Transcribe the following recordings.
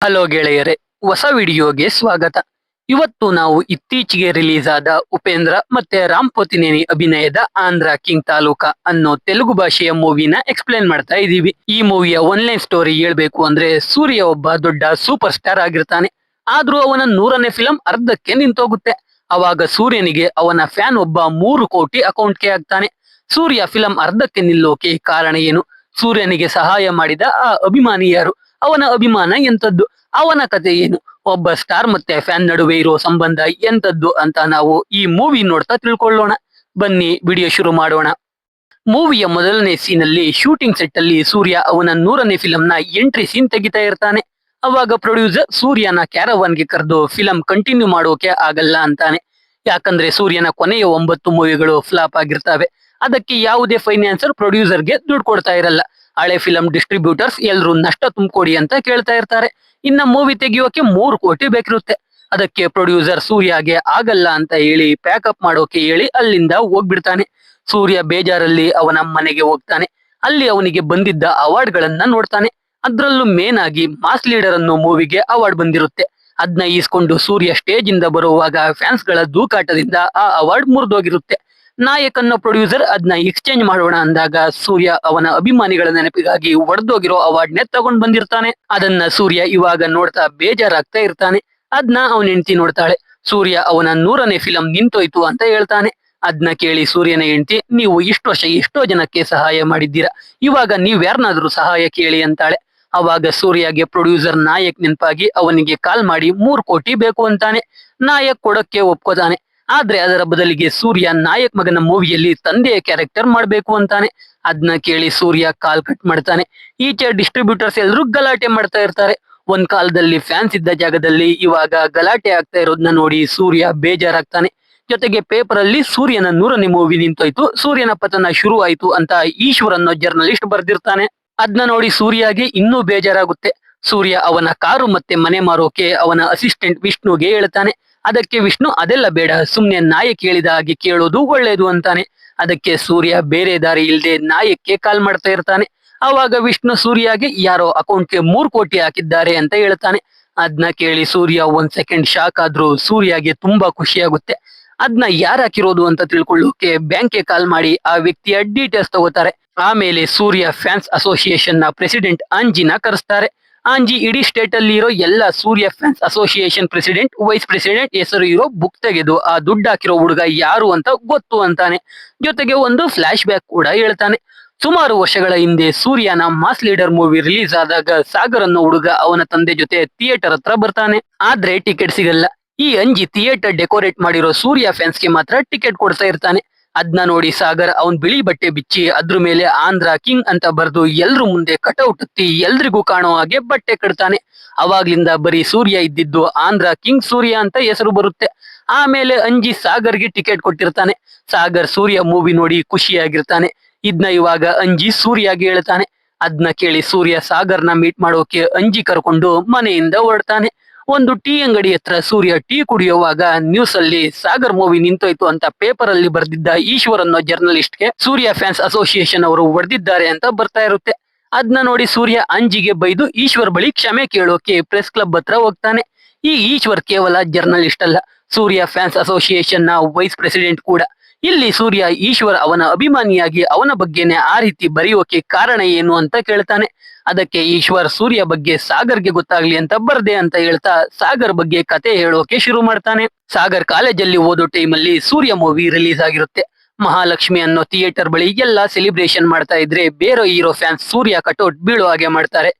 Hello ಗೆಳೆಯರೆ, ಹೊಸ ವಿಡಿಯೋಗೆ ಸ್ವಾಗತ. ಇವತ್ತು ನಾವು ಇತ್ತೀಚೆಗೆ ರಿಲೀಸ್ ಆದ ಉಪೇಂದ್ರ ಮತ್ತೆ ರಾಮ್ ಪೋತಿನೇನಿ ಅಭಿನಯದ ಆಂಧ್ರ ಕಿಂಗ್ ತಾಲೂಕಾ ಅನ್ನೋ ತೆಲುಗು ಭಾಷೆಯ ಮೂವಿನ ಎಕ್ಸ್ಪ್ಲೇನ್ ಮಾಡ್ತಾ ಇದೀವಿ. ಈ ಮೂವಿಯ ಒನ್ಲೈನ್ ಸ್ಟೋರಿ ಹೇಳ್ಬೇಕು ಅಂದ್ರೆ, ಸೂರ್ಯ ಒಬ್ಬ ದೊಡ್ಡ ಸೂಪರ್ ಸ್ಟಾರ್ ಆಗಿರ್ತಾನೆ. ಆದ್ರೂ ಅವನ 100ನೇ ಫಿಲಂ ಅರ್ಧಕ್ಕೆ ನಿಂತೋಗುತ್ತೆ. ಅವಾಗ ಸೂರ್ಯನಿಗೆ ಅವನ ಫ್ಯಾನ್ ಒಬ್ಬ 3 ಕೋಟಿ ಅಕೌಂಟ್ಗೆ ಆಗ್ತಾನೆ. ಸೂರ್ಯ ಫಿಲಂ ಅರ್ಧಕ್ಕೆ ನಿಲ್ಲೋಕೆ ಕಾರಣ ಏನು? ಸೂರ್ಯನಿಗೆ ಸಹಾಯ ಮಾಡಿದ ಆ ಅಭಿಮಾನಿ ಯಾರು? ಅವನ ಅಭಿಮಾನ ಎಂತದ್ದು? ಅವನ ಕತೆ ಏನು? ಒಬ್ಬ ಸ್ಟಾರ್ ಮತ್ತೆ ಫ್ಯಾನ್ ನಡುವೆ ಇರೋ ಸಂಬಂಧ ಎಂತದ್ದು ಅಂತ ನಾವು ಈ ಮೂವಿ ನೋಡ್ತಾ ತಿಳ್ಕೊಳ್ಳೋಣ. ಬನ್ನಿ ವಿಡಿಯೋ ಶುರು ಮಾಡೋಣ. ಮೂವಿಯ ಮೊದಲನೇ ಸೀನ್ ಅಲ್ಲಿ ಶೂಟಿಂಗ್ ಸೆಟ್ ಅಲ್ಲಿ ಸೂರ್ಯ ಅವನ 100ನೇ ಫಿಲಂನ ಎಂಟ್ರಿ ಸೀನ್ ತೆಗಿತಾ ಇರ್ತಾನೆ. ಅವಾಗ ಪ್ರೊಡ್ಯೂಸರ್ ಸೂರ್ಯನ ಕ್ಯಾರವಾನ್ಗೆ ಕರೆದು ಫಿಲಂ ಕಂಟಿನ್ಯೂ ಮಾಡೋಕೆ ಆಗಲ್ಲ ಅಂತಾನೆ. ಯಾಕಂದ್ರೆ ಸೂರ್ಯನ ಕೊನೆಯ 9 ಮೂವಿಗಳು ಫ್ಲಾಪ್ ಆಗಿರ್ತವೆ. ಅದಕ್ಕೆ ಯಾವುದೇ ಫೈನಾನ್ಸರ್ ಪ್ರೊಡ್ಯೂಸರ್ಗೆ ದುಡ್ಡು ಕೊಡ್ತಾ ಇರಲ್ಲ. ಹಳೆ ಫಿಲಂ ಡಿಸ್ಟ್ರಿಬ್ಯೂಟರ್ಸ್ ಎಲ್ರು ನಷ್ಟ ತುಂಬಿಕೊಡಿ ಅಂತ ಕೇಳ್ತಾ ಇರ್ತಾರೆ. ಇನ್ನ ಮೂವಿ ತೆಗಿಯೋಕೆ 3 ಕೋಟಿ ಬೇಕಿರುತ್ತೆ. ಅದಕ್ಕೆ ಪ್ರೊಡ್ಯೂಸರ್ ಸೂರ್ಯಗೆ ಆಗಲ್ಲ ಅಂತ ಹೇಳಿ ಪ್ಯಾಕಪ್ ಮಾಡೋಕೆ ಹೇಳಿ ಅಲ್ಲಿಂದ ಹೋಗ್ಬಿಡ್ತಾನೆ. ಸೂರ್ಯ ಬೇಜಾರಲ್ಲಿ ಅವನ ಮನೆಗೆ ಹೋಗ್ತಾನೆ. ಅಲ್ಲಿ ಅವನಿಗೆ ಬಂದಿದ್ದ ಅವಾರ್ಡ್ ಗಳನ್ನ ನೋಡ್ತಾನೆ. ಅದ್ರಲ್ಲೂ ಮೇನ್ ಆಗಿ ಮಾಸ್ ಲೀಡರ್ ಅನ್ನೋ ಮೂವಿಗೆ ಅವಾರ್ಡ್ ಬಂದಿರುತ್ತೆ. ಅದನ್ನ ಈಸ್ಕೊಂಡು ಸೂರ್ಯ ಸ್ಟೇಜ್ ಇಂದ ಬರುವಾಗ ಫ್ಯಾನ್ಸ್ ಗಳ ದೂಕಾಟದಿಂದ ಆ ಅವಾರ್ಡ್ ಮುರಿದೋಗಿರುತ್ತೆ. ನಾಯಕ್ ಅನ್ನೋ ಪ್ರೊಡ್ಯೂಸರ್ ಅದನ್ನ ಎಕ್ಸ್ಚೇಂಜ್ ಮಾಡೋಣ ಅಂದಾಗ ಸೂರ್ಯ ಅವನ ಅಭಿಮಾನಿಗಳ ನೆನಪಿಗಾಗಿ ಒಡೆದೋಗಿರೋ ಅವಾರ್ಡ್ನೇ ತಗೊಂಡ್ ಬಂದಿರ್ತಾನೆ. ಅದನ್ನ ಸೂರ್ಯ ಇವಾಗ ನೋಡ್ತಾ ಬೇಜಾರಾಗ್ತಾ ಇರ್ತಾನೆ. ಅದನ್ನ ಅವನ ಹೆಂಡತಿ ನೋಡ್ತಾಳೆ. ಸೂರ್ಯ ಅವನ 100ನೇ ಫಿಲಂ ನಿಂತೋಯ್ತು ಅಂತ ಹೇಳ್ತಾನೆ. ಅದನ್ನ ಕೇಳಿ ಸೂರ್ಯನ ಹೆಂಡತಿ, ನೀವು ಇಷ್ಟು ವರ್ಷ ಎಷ್ಟೋ ಜನಕ್ಕೆ ಸಹಾಯ ಮಾಡಿದ್ದೀರಾ, ಇವಾಗ ನೀವ್ ಯಾರನ್ನಾದ್ರೂ ಸಹಾಯ ಕೇಳಿ ಅಂತಾಳೆ. ಅವಾಗ ಸೂರ್ಯಗೆ ಪ್ರೊಡ್ಯೂಸರ್ ನಾಯಕ್ ನೆನಪಾಗಿ ಅವನಿಗೆ ಕಾಲ್ ಮಾಡಿ 3 ಕೋಟಿ ಬೇಕು ಅಂತಾನೆ. ನಾಯಕ್ ಕೊಡಕ್ಕೆ ಒಪ್ಕೋತಾನೆ. ಆದ್ರೆ ಅದರ ಬದಲಿಗೆ ಸೂರ್ಯ ನಾಯಕ್ ಮಗನ ಮೂವಿಯಲ್ಲಿ ತಂದೆಯ ಕ್ಯಾರೆಕ್ಟರ್ ಮಾಡ್ಬೇಕು ಅಂತಾನೆ. ಅದನ್ನ ಕೇಳಿ ಸೂರ್ಯ ಕಾಲ್ ಕಟ್ ಮಾಡ್ತಾನೆ. ಈಚೆ ಡಿಸ್ಟ್ರಿಬ್ಯೂಟರ್ಸ್ ಎಲ್ರು ಗಲಾಟೆ ಮಾಡ್ತಾ ಇರ್ತಾರೆ. ಒಂದ್ ಕಾಲದಲ್ಲಿ ಫ್ಯಾನ್ಸ್ ಇದ್ದ ಜಾಗದಲ್ಲಿ ಇವಾಗ ಗಲಾಟೆ ಆಗ್ತಾ ಇರೋದನ್ನ ನೋಡಿ ಸೂರ್ಯ ಬೇಜಾರಾಗ್ತಾನೆ. ಜೊತೆಗೆ ಪೇಪರ್ ಅಲ್ಲಿ ಸೂರ್ಯನ 100ನೇ ಮೂವಿ ನಿಂತೋಯ್ತು, ಸೂರ್ಯನ ಪತನ ಶುರು ಆಯ್ತು ಅಂತ ಈಶ್ವರ್ ಅನ್ನೋ ಜರ್ನಲಿಸ್ಟ್ ಬರ್ದಿರ್ತಾನೆ. ಅದನ್ನ ನೋಡಿ ಸೂರ್ಯಗೆ ಇನ್ನೂ ಬೇಜಾರಾಗುತ್ತೆ. ಸೂರ್ಯ ಅವನ ಕಾರು ಮತ್ತೆ ಮನೆ ಮಾರೋಕೆ ಅವನ ಅಸಿಸ್ಟೆಂಟ್ ವಿಷ್ಣುಗೆ ಹೇಳ್ತಾನೆ. ಅದಕ್ಕೆ ವಿಷ್ಣು ಅದೆಲ್ಲ ಬೇಡ, ಸುಮ್ನೆ ನಾಯಕ್ ಹೇಳಿದ ಹಾಗೆ ಕೇಳೋದು ಒಳ್ಳೇದು ಅಂತಾನೆ. ಅದಕ್ಕೆ ಸೂರ್ಯ ಬೇರೆ ದಾರಿ ಇಲ್ಲದೆ ನಾಯಕ್ಕೆ ಕಾಲ್ ಮಾಡ್ತಾ ಇರ್ತಾನೆ. ಅವಾಗ ವಿಷ್ಣು ಸೂರ್ಯಗೆ ಯಾರೋ ಅಕೌಂಟ್ಗೆ 3 ಕೋಟಿ ಹಾಕಿದ್ದಾರೆ ಅಂತ ಹೇಳ್ತಾನೆ. ಅದನ್ನ ಕೇಳಿ ಸೂರ್ಯ 1 ಸೆಕೆಂಡ್ ಶಾಕ್ ಆದ್ರೂ ಸೂರ್ಯಗೆ ತುಂಬಾ ಖುಷಿಯಾಗುತ್ತೆ. ಅದನ್ನ ಯಾರು ಹಾಕಿರೋದು ಅಂತ ತಿಳ್ಕೊಳ್ಳೋಕೆ ಬ್ಯಾಂಕ್ಗೆ ಕಾಲ್ ಮಾಡಿ ಆ ವ್ಯಕ್ತಿಯ ಡೀಟೇಲ್ಸ್ ತಗೋತಾರೆ. ಆಮೇಲೆ ಸೂರ್ಯ ಫ್ಯಾನ್ಸ್ ಅಸೋಸಿಯೇಷನ್ ನ ಪ್ರೆಸಿಡೆಂಟ್ ಅಂಜಿನ ಕರೆಸ್ತಾರೆ. ಅಂಜಿ ಇಡೀ ಸ್ಟೇಟ್ ಅಲ್ಲಿ ಇರೋ ಎಲ್ಲ Surya fans association president, vice president ಹೆಸರು ಇರೋ ಬುಕ್ ತೆಗೆದು ಆ ದುಡ್ಡು ಹಾಕಿರೋ ಹುಡುಗ ಯಾರು ಅಂತ ಗೊತ್ತು ಅಂತಾನೆ. ಜೊತೆಗೆ ಒಂದು ಫ್ಲಾಶ್ ಬ್ಯಾಕ್ ಕೂಡ ಹೇಳ್ತಾನೆ. ಸುಮಾರು ವರ್ಷಗಳ ಹಿಂದೆ ಸೂರ್ಯನ ಮಾಸ್ ಲೀಡರ್ ಮೂವಿ ರಿಲೀಸ್ ಆದಾಗ ಸಾಗರ್ ಅನ್ನೋ ಹುಡುಗ ಅವನ ತಂದೆ ಜೊತೆ ಥಿಯೇಟರ್ ಹತ್ರ ಬರ್ತಾನೆ. ಆದ್ರೆ ಟಿಕೆಟ್ ಸಿಗಲ್ಲ. ಈ ಅಂಜಿ ಥಿಯೇಟರ್ ಡೆಕೋರೇಟ್ ಮಾಡಿರೋ ಸೂರ್ಯ ಫ್ಯಾನ್ಸ್ಗೆ ಮಾತ್ರ ಟಿಕೆಟ್ ಕೊಡ್ತಾ ಇರ್ತಾನೆ. ಅದನ್ನ ನೋಡಿ ಸಾಗರ್ ಅವನ್ ಬಿಳಿ ಬಟ್ಟೆ ಬಿಚ್ಚಿ ಅದ್ರ ಮೇಲೆ ಆಂಧ್ರ ಕಿಂಗ್ ಅಂತ ಬರ್ದು ಎಲ್ರು ಮುಂದೆ ಕಟೌಟ್ ಹತ್ತಿ ಎಲ್ರಿಗೂ ಕಾಣೋ ಹಾಗೆ ಬಟ್ಟೆ ಕಟ್ತಾನೆ. ಅವಾಗ್ಲಿಂದ ಬರೀ ಸೂರ್ಯ ಇದ್ದಿದ್ದು ಆಂಧ್ರ ಕಿಂಗ್ ಸೂರ್ಯ ಅಂತ ಹೆಸರು ಬರುತ್ತೆ. ಆಮೇಲೆ ಅಂಜಿ ಸಾಗರ್ಗೆ ಟಿಕೆಟ್ ಕೊಟ್ಟಿರ್ತಾನೆ. ಸಾಗರ್ ಸೂರ್ಯ ಮೂವಿ ನೋಡಿ ಖುಷಿಯಾಗಿರ್ತಾನೆ. ಇದನ್ನ ಇವಾಗ ಅಂಜಿ ಸೂರ್ಯಗೆ ಹೇಳ್ತಾನೆ. ಅದನ್ನ ಕೇಳಿ ಸೂರ್ಯ ಸಾಗರ್ನ ಮೀಟ್ ಮಾಡೋಕೆ ಅಂಜಿ ಕರ್ಕೊಂಡು ಮನೆಯಿಂದ ಹೊರಡ್ತಾನೆ. ಒಂದು ಟೀ ಅಂಗಡಿ ಹತ್ರ ಸೂರ್ಯ ಟೀ ಕುಡಿಯುವಾಗ ನ್ಯೂಸ್ ಅಲ್ಲಿ ಸಾಗರ್ ಮೂವಿ ನಿಂತೋಯ್ತು ಅಂತ ಪೇಪರ್ ಅಲ್ಲಿ ಬರ್ದಿದ್ದ ಈಶ್ವರ್ ಅನ್ನೋ ಜರ್ನಲಿಸ್ಟ್ಗೆ ಸೂರ್ಯ ಫ್ಯಾನ್ಸ್ ಅಸೋಸಿಯೇಷನ್ ಅವರು ಹೊಡೆದಿದ್ದಾರೆ ಅಂತ ಬರ್ತಾ ಇರುತ್ತೆ. ಅದನ್ನ ನೋಡಿ ಸೂರ್ಯ ಅಂಜಿಗೆ ಬೈದು ಈಶ್ವರ್ ಬಳಿ ಕ್ಷಮೆ ಕೇಳೋಕೆ ಪ್ರೆಸ್ ಕ್ಲಬ್ ಹತ್ರ ಹೋಗ್ತಾನೆ. ಈ ಈಶ್ವರ್ ಕೇವಲ ಜರ್ನಲಿಸ್ಟ್ ಅಲ್ಲ, ಸೂರ್ಯ ಫ್ಯಾನ್ಸ್ ಅಸೋಸಿಯೇಷನ್ ನ ವೈಸ್ ಪ್ರೆಸಿಡೆಂಟ್ ಕೂಡ. ಇಲ್ಲಿ ಸೂರ್ಯ ಈಶ್ವರ್ ಅವನ ಅಭಿಮಾನಿಯಾಗಿ ಅವನ ಬಗ್ಗೆನೆ ಆ ರೀತಿ ಬರೆಯೋಕೆ ಕಾರಣ ಏನು ಅಂತ ಕೇಳ್ತಾನೆ. ಅದಕ್ಕೆ ಈಶ್ವರ್ ಸೂರ್ಯ ಬಗ್ಗೆ ಸಾಗರ್ಗೆ ಗೊತ್ತಾಗ್ಲಿ ಅಂತ ಬರ್ದೆ ಅಂತ ಹೇಳ್ತಾ ಸಾಗರ್ ಬಗ್ಗೆ ಕತೆ ಹೇಳೋಕೆ ಶುರು ಮಾಡ್ತಾನೆ. ಸಾಗರ್ ಕಾಲೇಜಲ್ಲಿ ಓದೋ ಟೈಮಲ್ಲಿ ಸೂರ್ಯ ಮೂವಿ ರಿಲೀಸ್ ಆಗಿರುತ್ತೆ. ಮಹಾಲಕ್ಷ್ಮಿ ಅನ್ನೋ ಥಿಯೇಟರ್ ಬಳಿ ಎಲ್ಲ ಸೆಲಿಬ್ರೇಷನ್ ಮಾಡ್ತಾ ಇದ್ರೆ ಬೇರೆ ಹೀರೋ ಫ್ಯಾನ್ಸ್ ಸೂರ್ಯ ಕಟೌಟ್ ಬೀಳೋ ಹಾಗೆ ಮಾಡ್ತಾರೆ.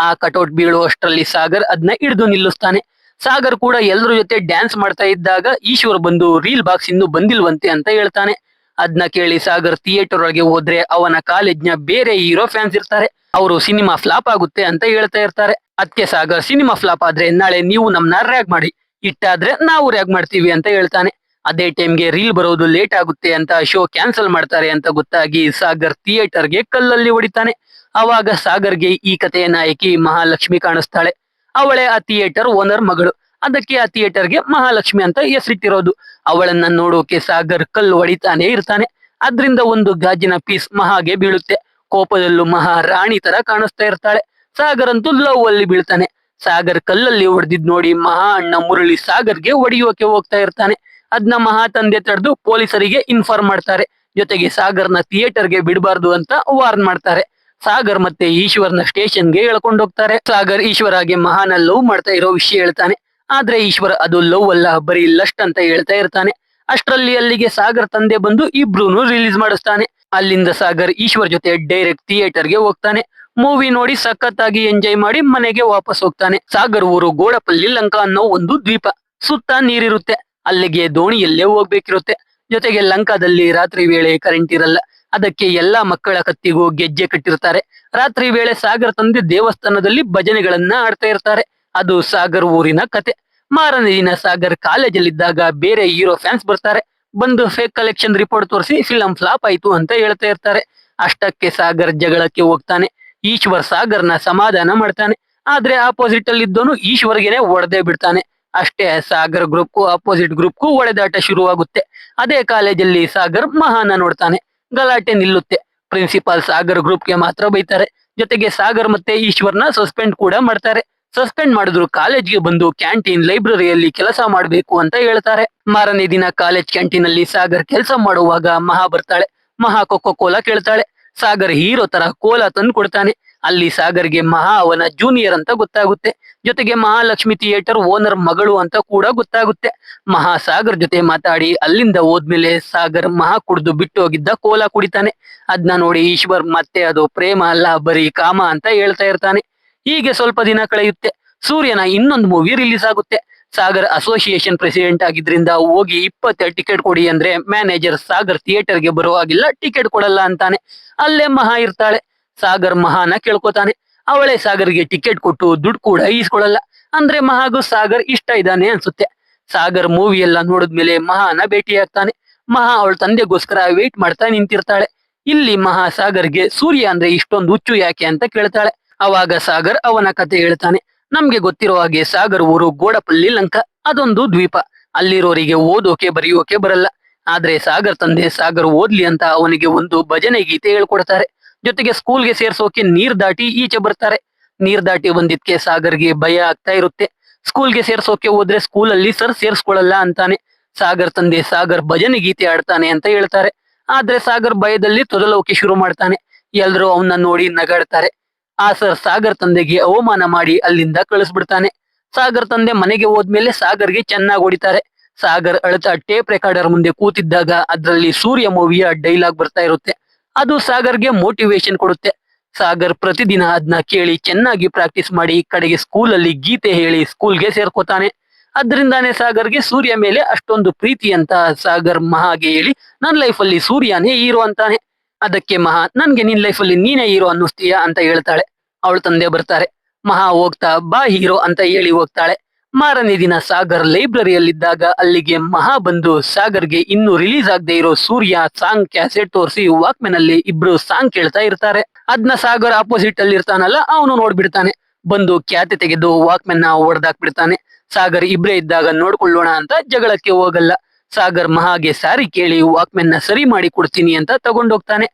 ಆ ಕಟೌಟ್ ಬೀಳೋ ಅಷ್ಟರಲ್ಲಿ ಸಾಗರ್ ಅದನ್ನ ಹಿಡಿದು ನಿಲ್ಲಿಸ್ತಾನೆ. ಸಾಗರ್ ಕೂಡ ಎಲ್ಲರ ಜೊತೆ ಡ್ಯಾನ್ಸ್ ಮಾಡ್ತಾ ಇದ್ದಾಗ ಈಶ್ವರ್ ಬಂದು ರೀಲ್ ಬಾಕ್ಸ್ ಇನ್ನೂ ಬಂದಿಲ್ವಂತೆ ಅಂತ ಹೇಳ್ತಾನೆ. ಅದನ್ನ ಕೇಳಿ ಸಾಗರ್ ಥಿಯೇಟರ್ ಒಳಗೆ ಹೋದ್ರೆ ಅವನ ಕಾಲೇಜ್ನ ಬೇರೆ ಹೀರೋ ಫ್ಯಾನ್ಸ್ ಇರ್ತಾರೆ. ಅವರು ಸಿನಿಮಾ ಫ್ಲಾಪ್ ಆಗುತ್ತೆ ಅಂತ ಹೇಳ್ತಾ ಇರ್ತಾರೆ. ಅದಕ್ಕೆ ಸಾಗರ್, ಸಿನಿಮಾ ಫ್ಲಾಪ್ ಆದ್ರೆ ನಾಳೆ ನೀವು ನಮ್ನ ರ್ಯಾಗ್ ಮಾಡಿ, ಇಟ್ಟಾದ್ರೆ ನಾವು ರ್ಯಾಗ್ ಮಾಡ್ತೀವಿ ಅಂತ ಹೇಳ್ತಾನೆ. ಅದೇ ಟೈಮ್ಗೆ ರೀಲ್ ಬರೋದು ಲೇಟ್ ಆಗುತ್ತೆ ಅಂತ ಶೋ ಕ್ಯಾನ್ಸಲ್ ಮಾಡ್ತಾರೆ ಅಂತ ಗೊತ್ತಾಗಿ ಸಾಗರ್ ಥಿಯೇಟರ್ಗೆ ಕಲ್ಲಲ್ಲಿ ಹೊಡಿತಾನೆ. ಅವಾಗ ಸಾಗರ್ಗೆ ಈ ಕಥೆಯ ನಾಯಕಿ ಮಹಾಲಕ್ಷ್ಮಿ ಕಾಣಿಸ್ತಾಳೆ. ಅವಳೇ ಆ ಥಿಯೇಟರ್ ಓನರ್ ಮಗಳು. ಅದಕ್ಕೆ ಆ ಥಿಯೇಟರ್ಗೆ ಮಹಾಲಕ್ಷ್ಮಿ ಅಂತ ಹೆಸರಿಟ್ಟಿರೋದು. ಅವಳನ್ನ ನೋಡೋಕೆ ಸಾಗರ್ ಕಲ್ಲು ಹೊಡಿತಾನೆ ಇರ್ತಾನೆ. ಅದ್ರಿಂದ ಒಂದು ಗಾಜಿನ ಪೀಸ್ ಮಹಾಗೆ ಬೀಳುತ್ತೆ. ಕೋಪದಲ್ಲೂ ಮಹಾ ರಾಣಿ ತರ ಕಾಣಿಸ್ತಾ ಇರ್ತಾಳೆ. ಸಾಗರ್ ಅಂತೂ ಲವ್ ಅಲ್ಲಿ ಬೀಳ್ತಾನೆ. ಸಾಗರ್ ಕಲ್ಲಲ್ಲಿ ಹೊಡೆದಿದ್ ನೋಡಿ ಮಹಾ ಅಣ್ಣ ಮುರಳಿ ಸಾಗರ್ಗೆ ಹೊಡೆಯೋಕೆ ಹೋಗ್ತಾ ಇರ್ತಾನೆ. ಅದ್ನ ಮಹಾ ತಂದೆ ತಡೆದು ಪೊಲೀಸರಿಗೆ ಇನ್ಫಾರ್ಮ್ ಮಾಡ್ತಾರೆ. ಜೊತೆಗೆ ಸಾಗರ್ನ ಥಿಯೇಟರ್ಗೆ ಬಿಡಬಾರ್ದು ಅಂತ ವಾರ್ನ್ ಮಾಡ್ತಾರೆ. ಸಾಗರ್ ಮತ್ತೆ ಈಶ್ವರ್ನ ಸ್ಟೇಷನ್ಗೆ ಎಳ್ಕೊಂಡು ಹೋಗ್ತಾರೆ. ಸಾಗರ್ ಈಶ್ವರಗೆ ಮಹಾನ ಲವ್ ಮಾಡ್ತಾ ಇರೋ ವಿಷಯ ಹೇಳ್ತಾನೆ. ಆದ್ರೆ ಈಶ್ವರ್ ಅದು ಲವ್ ಅಲ್ಲ, ಬರೀ ಲಸ್ಟ್ ಅಂತ ಹೇಳ್ತಾ ಇರ್ತಾನೆ. ಅಷ್ಟರಲ್ಲಿ ಅಲ್ಲಿಗೆ ಸಾಗರ್ ತಂದೆ ಬಂದು ಇಬ್ರೂನು ರಿಲೀಸ್ ಮಾಡಿಸ್ತಾನೆ. ಅಲ್ಲಿಂದ ಸಾಗರ್ ಈಶ್ವರ್ ಜೊತೆ ಡೈರೆಕ್ಟ್ ಥಿಯೇಟರ್ಗೆ ಹೋಗ್ತಾನೆ. ಮೂವಿ ನೋಡಿ ಸಖತ್ತಾಗಿ ಎಂಜಾಯ್ ಮಾಡಿ ಮನೆಗೆ ವಾಪಸ್ ಹೋಗ್ತಾನೆ. ಸಾಗರ್ ಊರು ಗೋಡಪಲ್ಲಿ ಲಂಕಾ ಅನ್ನೋ ಒಂದು ದ್ವೀಪ. ಸುತ್ತ ನೀರಿರುತ್ತೆ. ಅಲ್ಲಿಗೆ ದೋಣಿಯಲ್ಲೇ ಹೋಗ್ಬೇಕಿರುತ್ತೆ. ಜೊತೆಗೆ ಲಂಕಾದಲ್ಲಿ ರಾತ್ರಿ ವೇಳೆ ಕರೆಂಟ್ ಇರಲ್ಲ. ಅದಕ್ಕೆ ಎಲ್ಲಾ ಮಕ್ಕಳ ಕತ್ತಿಗೂ ಗೆಜ್ಜೆ ಕಟ್ಟಿರ್ತಾರೆ. ರಾತ್ರಿ ವೇಳೆ ಸಾಗರ್ ತಂದೆ ದೇವಸ್ಥಾನದಲ್ಲಿ ಭಜನೆಗಳನ್ನ ಆಡ್ತಾ ಇರ್ತಾರೆ. ಅದು ಸಾಗರ್ ಊರಿನ ಕತೆ. ಮಾರನೇ ದಿನ ಸಾಗರ್ ಕಾಲೇಜಲ್ಲಿದ್ದಾಗ ಬೇರೆ ಹೀರೋ ಫ್ಯಾನ್ಸ್ ಬರ್ತಾರೆ. ಬಂದು ಫೇಕ್ ಕಲೆಕ್ಷನ್ ರಿಪೋರ್ಟ್ ತೋರಿಸಿ ಫಿಲಂ ಫ್ಲಾಪ್ ಆಯ್ತು ಅಂತ ಹೇಳ್ತಾ ಇರ್ತಾರೆ. ಅಷ್ಟಕ್ಕೆ ಸಾಗರ್ ಜಗಳಕ್ಕೆ ಹೋಗ್ತಾನೆ. ಈಶ್ವರ್ ಸಾಗರ್ನ ಸಮಾಧಾನ ಮಾಡ್ತಾನೆ. ಆದ್ರೆ ಆಪೋಸಿಟ್ ಅಲ್ಲಿ ಇದ್ದವನು ಈಶ್ವರ್ಗೆನೆ ಹೊಡೆದೇ ಬಿಡ್ತಾನೆ. ಅಷ್ಟೇ ಸಾಗರ್ ಗ್ರೂಪ್ಗೂ ಅಪೋಸಿಟ್ ಗ್ರೂಪ್ಗೂ ಹೊಡೆದಾಟ ಶುರುವಾಗುತ್ತೆ. ಅದೇ ಕಾಲೇಜಲ್ಲಿ ಸಾಗರ್ ಮಹಾನ ನೋಡ್ತಾನೆ. ಗಲಾಟೆ ನಿಲ್ಲುತ್ತೆ. ಪ್ರಿನ್ಸಿಪಾಲ್ ಸಾಗರ್ ಗ್ರೂಪ್ಗೆ ಮಾತ್ರ ಬೈತಾರೆ. ಜೊತೆಗೆ ಸಾಗರ್ ಮತ್ತೆ ಈಶ್ವರ್ನ ಸಸ್ಪೆಂಡ್ ಕೂಡ ಮಾಡ್ತಾರೆ. ಸಸ್ಪೆಂಡ್ ಮಾಡಿದ್ರು ಕಾಲೇಜ್ಗೆ ಬಂದು ಕ್ಯಾಂಟೀನ್ ಲೈಬ್ರರಿಯಲ್ಲಿ ಕೆಲಸ ಮಾಡಬೇಕು ಅಂತ ಹೇಳ್ತಾರೆ. ಮಾರನೇ ದಿನ ಕಾಲೇಜ್ ಕ್ಯಾಂಟೀನ್ ಅಲ್ಲಿ ಸಾಗರ್ ಕೆಲಸ ಮಾಡುವಾಗ ಮಹಾ ಬರ್ತಾಳೆ. ಮಹಾ ಕೊಕ್ಕೋ ಕೋಲಾ ಕೇಳ್ತಾಳೆ. ಸಾಗರ್ ಹೀರೋ ತರ ಕೋಲಾ ತಂದು ಕೊಡ್ತಾನೆ. ಅಲ್ಲಿ ಸಾಗರ್ಗೆ ಮಹಾ ಅವನ ಜೂನಿಯರ್ ಅಂತ ಗೊತ್ತಾಗುತ್ತೆ. ಜೊತೆಗೆ ಮಹಾಲಕ್ಷ್ಮಿ ಥಿಯೇಟರ್ ಓನರ್ ಮಗಳು ಅಂತ ಕೂಡ ಗೊತ್ತಾಗುತ್ತೆ. ಮಹಾ ಸಾಗರ್ ಜೊತೆ ಮಾತಾಡಿ ಅಲ್ಲಿಂದ ಹೋದ್ಮೇಲೆ ಸಾಗರ್ ಮಹಾ ಕುಡ್ದು ಬಿಟ್ಟು ಹೋಗಿದ್ದ ಕೋಲಾ ಕುಡಿತಾನೆ. ಅದ್ನ ನೋಡಿ ಈಶ್ವರ್ ಮತ್ತೆ ಅದು ಪ್ರೇಮ ಅಲ್ಲ, ಬರೀ ಕಾಮ ಅಂತ ಹೇಳ್ತಾ ಇರ್ತಾನೆ. ಹೀಗೆ ಸ್ವಲ್ಪ ದಿನ ಕಳೆಯುತ್ತೆ. ಸೂರ್ಯನ ಇನ್ನೊಂದು ಮೂವಿ ರಿಲೀಸ್ ಆಗುತ್ತೆ. ಸಾಗರ್ ಅಸೋಸಿಯೇಷನ್ ಪ್ರೆಸಿಡೆಂಟ್ ಆಗಿದ್ರಿಂದ ಹೋಗಿ 20 ಟಿಕೆಟ್ ಕೊಡಿ ಅಂದ್ರೆ ಮ್ಯಾನೇಜರ್ ಸಾಗರ್ ಥಿಯೇಟರ್ಗೆ ಬರೋ ಹಾಗಿಲ್ಲ, ಟಿಕೆಟ್ ಕೊಡಲ್ಲ ಅಂತಾನೆ. ಅಲ್ಲೇ ಮಹಾ ಇರ್ತಾಳೆ. ಸಾಗರ್ ಮಹಾನ ಕೇಳ್ಕೊತಾನೆ. ಅವಳೇ ಸಾಗರ್ಗೆ ಟಿಕೆಟ್ ಕೊಟ್ಟು ದುಡ್ಡು ಕೂಡ ಈಸ್ಕೊಳಲ್ಲ. ಅಂದ್ರೆ ಮಹಾಗೂ ಸಾಗರ್ ಇಷ್ಟ ಇದ್ದಾನೆ ಅನ್ಸುತ್ತೆ. ಸಾಗರ್ ಮೂವಿ ಎಲ್ಲ ನೋಡಿದ್ಮೇಲೆ ಮಹಾನ ಭೇಟಿ ಆಗ್ತಾನೆ. ಮಹಾ ಅವಳ ತಂದೆಗೋಸ್ಕರ ವೇಟ್ ಮಾಡ್ತಾ ನಿಂತಿರ್ತಾಳೆ. ಇಲ್ಲಿ ಮಹಾ ಸಾಗರ್ಗೆ ಸೂರ್ಯ ಅಂದ್ರೆ ಇಷ್ಟೊಂದು ಹುಚ್ಚು ಯಾಕೆ ಅಂತ ಕೇಳ್ತಾಳೆ. ಅವಾಗ ಸಾಗರ್ ಅವನ ಕತೆ ಹೇಳ್ತಾನೆ. ನಮ್ಗೆ ಗೊತ್ತಿರೋ ಹಾಗೆ ಸಾಗರ್ ಊರು ಗೋಡಪಲ್ಲಿ ಲಂಕ. ಅದೊಂದು ದ್ವೀಪ. ಅಲ್ಲಿರೋರಿಗೆ ಓದೋಕೆ ಬರೆಯೋಕೆ ಬರಲ್ಲ. ಆದ್ರೆ ಸಾಗರ್ ತಂದೆ ಸಾಗರ್ ಓದ್ಲಿ ಅಂತ ಅವನಿಗೆ ಒಂದು ಭಜನೆ ಗೀತೆ ಹೇಳ್ಕೊಡ್ತಾರೆ. ಜೊತೆಗೆ ಸ್ಕೂಲ್ಗೆ ಸೇರ್ಸೋಕೆ ನೀರ್ ದಾಟಿ ಈಚೆ ಬರ್ತಾರೆ. ನೀರ್ ದಾಟಿ ಬಂದಿದ್ಕೆ ಸಾಗರ್ಗೆ ಭಯ ಆಗ್ತಾ ಇರುತ್ತೆ. ಸ್ಕೂಲ್ಗೆ ಸೇರ್ಸೋಕೆ ಹೋದ್ರೆ ಸ್ಕೂಲಲ್ಲಿ ಸರ್ ಸೇರ್ಸ್ಕೊಳಲ್ಲ ಅಂತಾನೆ. ಸಾಗರ್ ತಂದೆ ಸಾಗರ್ ಭಜನೆ ಗೀತೆ ಆಡ್ತಾನೆ ಅಂತ ಹೇಳ್ತಾರೆ. ಆದ್ರೆ ಸಾಗರ್ ಭಯದಲ್ಲಿ ತೊದಲೋಕೆ ಶುರು ಮಾಡ್ತಾನೆ. ಎಲ್ರೂ ಅವನ್ನ ನೋಡಿ ನಗಾಡ್ತಾರೆ. ಆ ಸರ್ ಸಾಗರ್ ತಂದೆಗೆ ಅವಮಾನ ಮಾಡಿ ಅಲ್ಲಿಂದ ಕಳಿಸ್ಬಿಡ್ತಾನೆ. ಸಾಗರ್ ತಂದೆ ಮನೆಗೆ ಹೋದ್ಮೇಲೆ ಸಾಗರ್ಗೆ ಚೆನ್ನಾಗಿ ಹೊಡಿತಾರೆ. ಸಾಗರ್ ಅಳ್ತಾ ಟೇಪ್ ರೆಕಾರ್ಡರ್ ಮುಂದೆ ಕೂತಿದ್ದಾಗ ಅದ್ರಲ್ಲಿ ಸೂರ್ಯ ಮೂವಿಯ ಡೈಲಾಗ್ ಬರ್ತಾ ಇರುತ್ತೆ. ಅದು ಸಾಗರ್ಗೆ ಮೋಟಿವೇಶನ್ ಕೊಡುತ್ತೆ. ಸಾಗರ್ ಪ್ರತಿದಿನ ಅದನ್ನ ಕೇಳಿ ಚೆನ್ನಾಗಿ ಪ್ರಾಕ್ಟೀಸ್ ಮಾಡಿ ಕಡೆಗೆ ಸ್ಕೂಲಲ್ಲಿ ಗೀತೆ ಹೇಳಿ ಸ್ಕೂಲ್ಗೆ ಸೇರ್ಕೋತಾನೆ. ಅದ್ರಿಂದಾನೇ ಸಾಗರ್ಗೆ ಸೂರ್ಯ ಮೇಲೆ ಅಷ್ಟೊಂದು ಪ್ರೀತಿ ಅಂತ ಸಾಗರ್ ಮಹಾಗೆ ಹೇಳಿ ನನ್ ಲೈಫಲ್ಲಿ ಸೂರ್ಯನೇ ಹೀರೋ ಅಂತಾನೆ. ಅದಕ್ಕೆ ಮಹಾ ನನ್ಗೆ ನಿನ್ ಲೈಫಲ್ಲಿ ನೀನೇ ಹೀರೋ ಅನ್ನಿಸ್ತೀಯಾ ಅಂತ ಹೇಳ್ತಾಳೆ. ಅವಳ ತಂದೆ ಬರ್ತಾರೆ. ಮಹಾ ಹೋಗ್ತಾ ಬಾ ಹೀರೋ ಅಂತ ಹೇಳಿ ಹೋಗ್ತಾಳೆ. ಮಾರನೇ ದಿನ ಸಾಗರ್ ಲೈಬ್ರರಿಯಲ್ಲಿದ್ದಾಗ ಅಲ್ಲಿಗೆ ಮಹಾ ಬಂದು ಸಾಗರ್ಗೆ ಇನ್ನು ರಿಲೀಸ್ ಆಗದೆ ಇರೋ ಸೂರ್ಯ ಸಾಂಗ್ ಕ್ಯಾಸೆಟ್ ತೋರಿಸಿ ವಾಕ್ಮೆನ್ ಅಲ್ಲಿ ಇಬ್ರು ಸಾಂಗ್ ಕೇಳ್ತಾ ಇರ್ತಾರೆ. ಅದ್ನ ಸಾಗರ್ ಆಪೋಸಿಟ್ ಅಲ್ಲಿ ಇರ್ತಾನಲ್ಲ, ಅವನು ನೋಡ್ಬಿಡ್ತಾನೆ. ಬಂದು ಕ್ಯಾತೆ ತೆಗೆದು ವಾಕ್ಮೆನ್ ನ ಹೊಡೆದಾಕ್ಬಿಡ್ತಾನೆ. ಸಾಗರ್ ಇಬ್ರೇ ಇದ್ದಾಗ ನೋಡ್ಕೊಳ್ಳೋಣ ಅಂತ ಜಗಳಕ್ಕೆ ಹೋಗಲ್ಲ. ಸಾಗರ್ ಮಹಾಗೆ ಸಾರಿ ಕೇಳಿ ವಾಕ್ಮೆನ್ ನ ಸರಿ ಮಾಡಿ ಕೊಡ್ತೀನಿ ಅಂತ ತಗೊಂಡೋಗ್ತಾನೆ.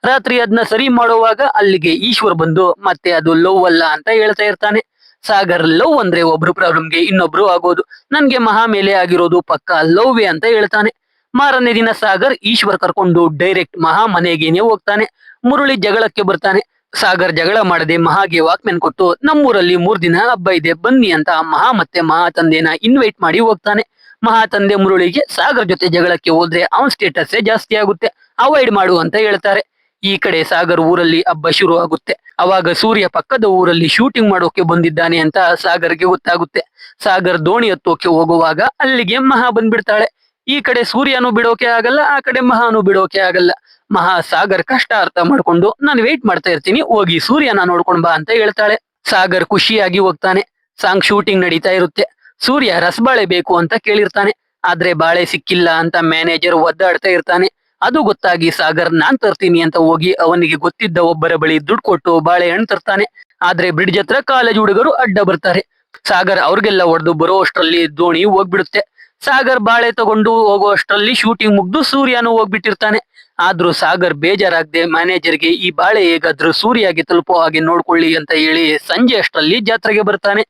ರಾತ್ರಿ ಅದನ್ನ ಸರಿ ಮಾಡುವಾಗ ಅಲ್ಲಿಗೆ ಈಶ್ವರ್ ಬಂದು ಮತ್ತೆ ಅದು ಲವ್ ಅಲ್ಲ ಅಂತ ಹೇಳ್ತಾ ಇರ್ತಾನೆ. ಸಾಗರ್ ಲವ್ ಅಂದ್ರೆ ಒಬ್ರು ಪ್ರಾಬ್ಲಮ್ಗೆ ಇನ್ನೊಬ್ರು ಆಗೋದು, ನನ್ಗೆ ಮಹಾ ಮೇಲೆ ಆಗಿರೋದು ಪಕ್ಕ ಲವ್ವೇ ಅಂತ ಹೇಳ್ತಾನೆ. ಮಾರನೇ ದಿನ ಸಾಗರ್ ಈಶ್ವರ್ ಕರ್ಕೊಂಡು ಡೈರೆಕ್ಟ್ ಮಹಾ ಮನೆಗೇನೆ ಹೋಗ್ತಾನೆ. ಮುರಳಿ ಜಗಳಕ್ಕೆ ಬರ್ತಾನೆ. ಸಾಗರ್ ಜಗಳ ಮಾಡದೆ ಮಹಾಗೆ ವಾಕ್ಮೆನ್ ಕೊಟ್ಟು ನಮ್ಮೂರಲ್ಲಿ 3 ದಿನ ಹಬ್ಬ ಇದೆ ಬನ್ನಿ ಅಂತ ಮಹಾ ಮತ್ತೆ ಮಹಾ ತಂದೆನ ಇನ್ವೈಟ್ ಮಾಡಿ ಹೋಗ್ತಾನೆ. ಮಹಾ ತಂದೆ ಮುರಳಿಗೆ ಸಾಗರ್ ಜೊತೆ ಜಗಳಕ್ಕೆ ಹೋದ್ರೆ ಅವನ್ ಸ್ಟೇಟಸ್ ಜಾಸ್ತಿ ಆಗುತ್ತೆ, ಅವಾಯ್ಡ್ ಮಾಡು ಅಂತ ಹೇಳ್ತಾರೆ. ಈ ಕಡೆ ಸಾಗರ್ ಊರಲ್ಲಿ ಹಬ್ಬ ಶುರು ಆಗುತ್ತೆ. ಅವಾಗ ಸೂರ್ಯ ಪಕ್ಕದ ಊರಲ್ಲಿ ಶೂಟಿಂಗ್ ಮಾಡೋಕೆ ಬಂದಿದ್ದಾನೆ ಅಂತ ಸಾಗರ್ಗೆ ಗೊತ್ತಾಗುತ್ತೆ. ಸಾಗರ್ ದೋಣಿ ಹತ್ತೋಕೆ ಹೋಗುವಾಗ ಅಲ್ಲಿಗೆ ಮಹಾ ಬಂದ್ಬಿಡ್ತಾಳೆ. ಈ ಕಡೆ ಸೂರ್ಯನು ಬಿಡೋಕೆ ಆಗಲ್ಲ, ಆ ಕಡೆ ಮಹಾನು ಬಿಡೋಕೆ ಆಗಲ್ಲ. ಮಹಾ ಸಾಗರ್ ಕಷ್ಟ ಅರ್ಥ ಮಾಡ್ಕೊಂಡು ನಾನು ವೇಟ್ ಮಾಡ್ತಾ ಇರ್ತೀನಿ, ಹೋಗಿ ಸೂರ್ಯನ ನೋಡ್ಕೊಂಡ್ ಬಾ ಅಂತ ಹೇಳ್ತಾಳೆ. ಸಾಗರ್ ಖುಷಿಯಾಗಿ ಹೋಗ್ತಾನೆ. ಸಾಂಗ್ ಶೂಟಿಂಗ್ ನಡೀತಾ ಇರುತ್ತೆ. ಸೂರ್ಯ ರಸಬಾಳೆ ಬೇಕು ಅಂತ ಕೇಳಿರ್ತಾನೆ. ಆದ್ರೆ ಬಾಳೆ ಸಿಕ್ಕಿಲ್ಲ ಅಂತ ಮ್ಯಾನೇಜರ್ ಒದ್ದಾಡ್ತಾ ಇರ್ತಾನೆ. ಅದು ಗೊತ್ತಾಗಿ ಸಾಗರ್ ನಾನ್ ತರ್ತೀನಿ ಅಂತ ಹೋಗಿ ಅವನಿಗೆ ಗೊತ್ತಿದ್ದ ಒಬ್ಬರ ಬಳಿ ದುಡ್ಡು ಕೊಟ್ಟು ಬಾಳೆಹಣ್ಣು ತರ್ತಾನೆ. ಆದ್ರೆ ಬ್ರಿಡ್ಜ್ ಹತ್ರ ಕಾಲೇಜ್ ಹುಡುಗರು ಅಡ್ಡ ಬರ್ತಾರೆ. ಸಾಗರ್ ಅವ್ರಿಗೆಲ್ಲ ಹೊಡೆದು ಬರೋ ಅಷ್ಟ್ರಲ್ಲಿ ದೋಣಿ ಹೋಗ್ಬಿಡುತ್ತೆ. ಸಾಗರ್ ಬಾಳೆ ತಗೊಂಡು ಹೋಗೋ ಅಷ್ಟ್ರಲ್ಲಿ ಶೂಟಿಂಗ್ ಮುಗ್ದು ಸೂರ್ಯನು ಹೋಗ್ಬಿಟ್ಟಿರ್ತಾನೆ. ಆದ್ರೂ ಸಾಗರ್ ಬೇಜಾರಾಗದೆ ಮ್ಯಾನೇಜರ್ಗೆ ಈ ಬಾಳೆ ಹೇಗಾದ್ರೂ ಸೂರ್ಯಗೆ ತಲುಪೋ ಹಾಗೆ ನೋಡ್ಕೊಳ್ಳಿ ಅಂತ ಹೇಳಿ ಸಂಜೆ ಅಷ್ಟ್ರಲ್ಲಿ ಜಾತ್ರೆಗೆ ಬರ್ತಾನೆ.